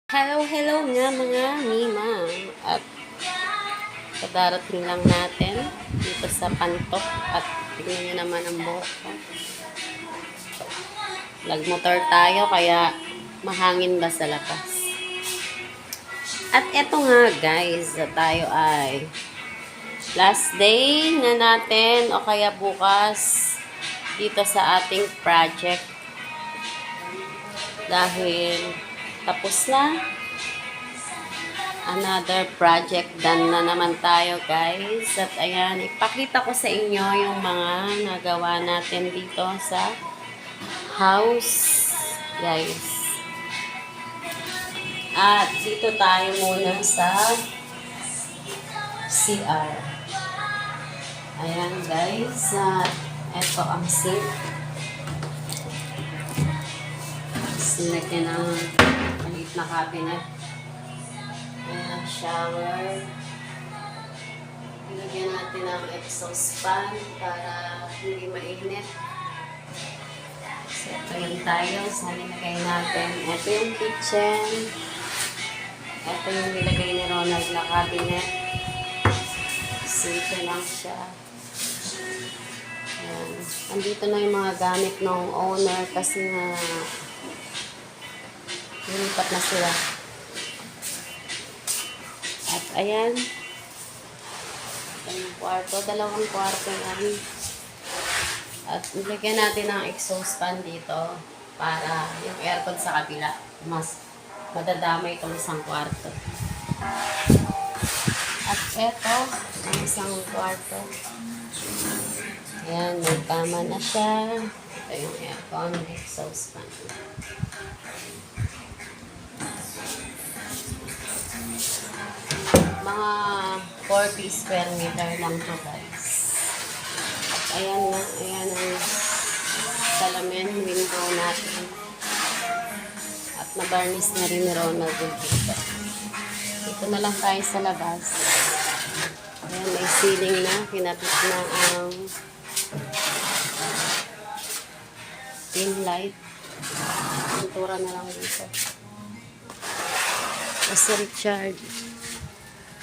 Hello, hello nga mga Mima. At kadarating lang natin dito sa Pantok at tingnan nyo naman ang buhok ko. Nagmotor tayo kaya mahangin ba sa labas. At eto nga guys, tayo ay last day na natin o kaya bukas dito sa ating project. Dahil tapos na. Another project done na naman tayo guys. At ayan, ipakita ko sa inyo yung mga nagawa natin dito sa house guys. At dito tayo muna sa CR. Ayan guys. At eto ang sink. Sinagyan ng maliit na cabinet. Ayan, shower. Ilagyan natin ang exhaust fan para hindi mainit. So, ito yung tayo. Saan nilagay natin? Ito yung kitchen. Ito yung nilagay ni Ronald na cabinet. Simple lang siya. Ayan. Andito na yung mga gamit ng owner kasi nga lumipat na sila. At ayan. Ito yung kwarto. Dalawang kwarto yan. At nilagyan natin ng exhaust fan dito para yung aircon sa kabila mas madadamay itong isang kwarto. At eto, ang isang kwarto. Ayan, may kama na siya. Ito yung aircon, exhaust fan. Mga 40 square meter lang to guys. At ayan na, ayan ang salamin, window natin. At na-varnish na rin ni Ronald dito. Dito na lang tayo sa labas. Ayan, may ceiling na, kinapit na ang pin light. Pintura na lang dito. Si Richard.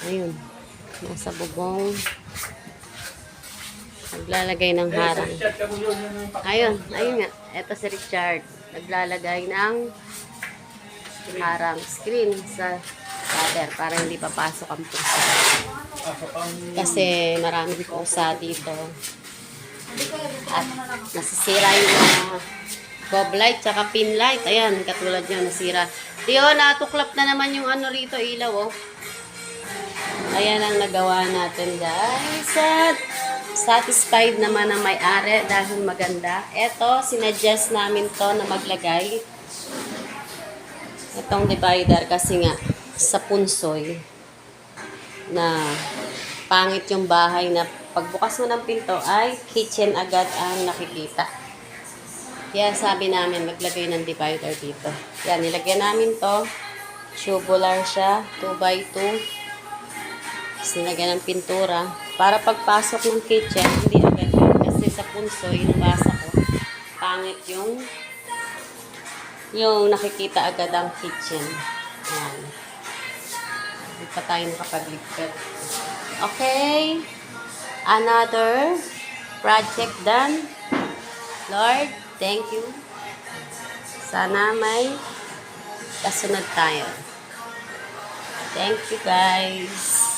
Ayun, nasa bubong. Naglalagay ng harang. Ayun nga. Ito si Richard. Naglalagay ng harang screen sa cover para hindi papasok ang pusa. Kasi maraming pusa dito. At nasisira yung mga cob light tsaka pin light. Ayan, katulad nyo, nasira. Tiyo, natuklap na naman yung ano rito, ilaw, oh. Ayan ang nagawa natin guys. At satisfied naman ang may-ari dahil maganda. Ito, sinuggest namin to na maglagay itong divider kasi nga sa punsoy na pangit yung bahay na pagbukas mo ng pinto ay kitchen agad ang nakikita. Kaya sabi namin maglagay ng divider dito. Yan, nilagyan namin to. Tubular siya, 2x2. Sinagyan ng pintura para pagpasok ng kitchen hindi agad yun. Kasi sa punsoy nabasa ko pangit yung nakikita agad ang kitchen. Ayan. Hindi pa tayo nakapagligpit. Okay, another project done. Lord, thank you. Sana may kasunod tayo. Thank you guys.